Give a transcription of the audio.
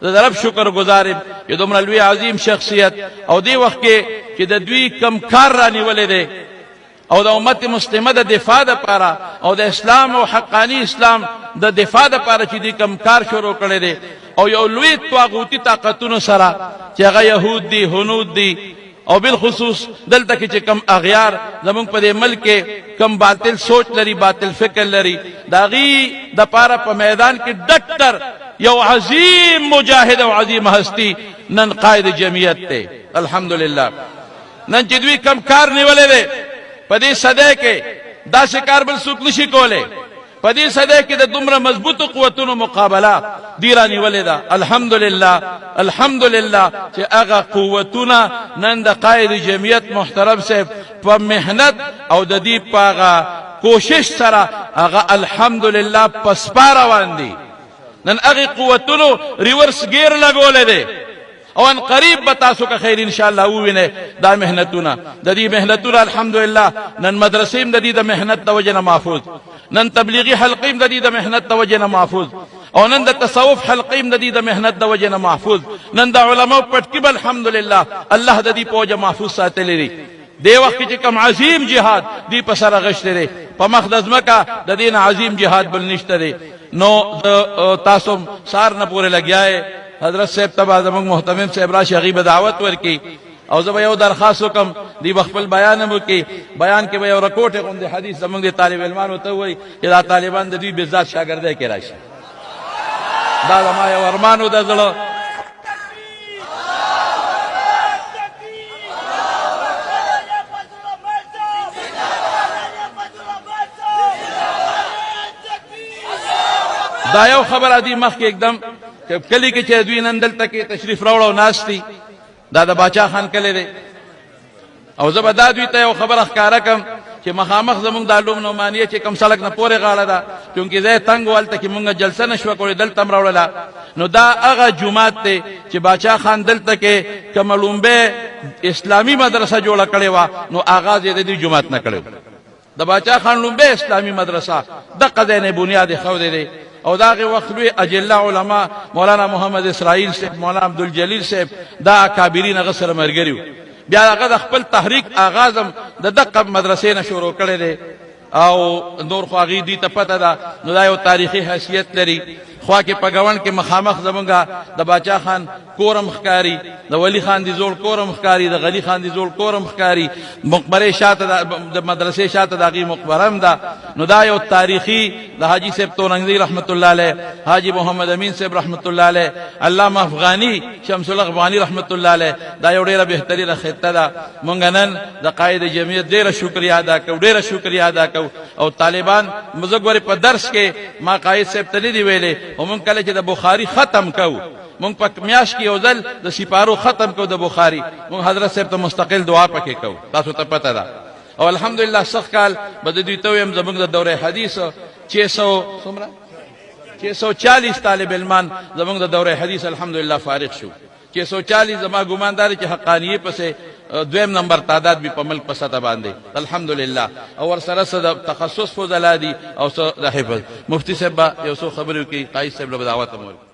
د رب شکر گزارم چې دومره لوی عظیم شخصیت او دی وخت کې چې د دوی کم کار رانیولې دی او د امت مسلمه د دفاع لپاره او د اسلام او حقانی اسلام د دفاع لپاره چې دی کم کار شروع کړی دی او یو لوی طاغوتی طاقتونو سره چې هغه يهود دي هنود دي او بالخصوص دلته کې چې کم اغیار زمونږ په دې ملک کې کم باطل سوچ لري باطل فکر لري داغي د پاره په میدان کې ډکټر یو عظیم مجاهد او عظیم هستی نن قائد جمعیت ته الحمدلله نن چې دوی کم کار نیولې ده په دې صدې کې دا شکار بل څوک نشي کوله په دې صدې کې د دومره مضبوطو قوتونو مقابله دی رانیولې ده الحمدلله چې هغه قوتونه نن د قائد جمعیت محترم صاحب په مهنت او د دې په کوشش سره هغه الحمدلله پسپا روان دي نن هغه قوتونو ریورس گیر لګولې ده او ان قریب بتاسو که خیر ان شاء الله وینه دا مهنتونه د دې مهنتونه الحمدلله نن مدرسې د دې د مهنت د وجنه محفوظ نن تبلیغي حلقې د دې د مهنت د وجنه محفوظ او نن د تصوف حلقې د دې د مهنت د وجنه محفوظ نن د علماء پټکی الحمدلله الله د دې په وجه محفوظ ساتلې دي دی وخت چې کوم عظیم جهاد دی په سره غشت لري په مقدس مکه د دین عظیم جهاد بل نشته دی نو تاسو سار نه پورې لګیاي حضرت صاحب تبا زموږ محترم صاحب راشي غیب دعوت ورکی او زه به یو درخواست وکم دی خپل بیان مو کې بیان کې به یو رکوټه غوندي حدیث زموږ د طالب علمانو ته وای چې دا طالبان د دوی بذات شاګردای کې راشي دا ما یو ارمانو د زړه دا یو خبر ادي مخ کې एकदम کلی کې چې دوی نن دلته کې تشریف راوړو ناشتي دا د باچا خان کلی دی او زه به دا دوی ته یو خبره ښکاره کم چې مخامخ زمونږ د علوم نعمانیه چې کم سړک نه پورې غاړه ده چونکې ځای تنګ والته کې مونږ جلسه نشوه کولی دلته م راوړله نو دا هغه جومات دی چې باچا خان دلته کې کومه لومبۍ اسلامي مدرسه جوړه کړې وه نو آغاز یې د دې جومات نه کړی د باچا خان لومبۍ اسلامي مدرسه دقه ځای نه بنیاد ایښودی دی او داغه وخت لوی اجله علما مولانا محمد اسرائیل صاحب مولانا عبدالجلیل صاحب دا اکابرین هغه سره مرګریو بیا هغه د خپل تحریک آغازم د دقه مدرسې نه شروع کړی دی او نور خو هغې دي ته پته ده نو دا یو تاریخي حیثیت لري خوا کې په ګوند کې مخامخ زمونږه د باچا خان کورم ښکاري د ولی خان دي زوړ کورم ښکاري د غني خان دي زوړ کورم ښکاري مقبرې شاته د مدرسې شاته د هغې مقبره هم ده نو دا یو تاریخي د حاجي صاحب تورنګزي رحمت الله علیه حاجي محمد امین صاحب رحمت الله علیه علامه افغاني شمس الله افغاني رحمت الله علیه دا یو ډېره بهترینه خطه ده مونږ نن د قائد جمعیت ډېره شکریا ادا کوو ډېره شکریا ادا کوو او طالبان مزه ګورې په درس کې ما قائد صاحب ته نه دي ویلې او مونږ کله چې د بخاري ختم کوو مونږ په میاشت کې یو ځل د سپارو ختم کوو د بخاري مونږ حضرت صاحب ته مستقل دعا پکې کوو تاسو ته پته ده او الحمدلله سخ کال به د دوی ته ویم زموږ د دوره حدیث 640 طالب علمان زموږ د دوره حدیث الحمدلله فارغ شو 640 زما ګماندار چې حقانیه پسې دویم نمبر تعداد به په ملک په سطح باندې الحمدلله او ور سره د تخصص فضلا دي او د حفظ مفتی صاحب یو څو خبرو کې قایص صاحب له دعوت امر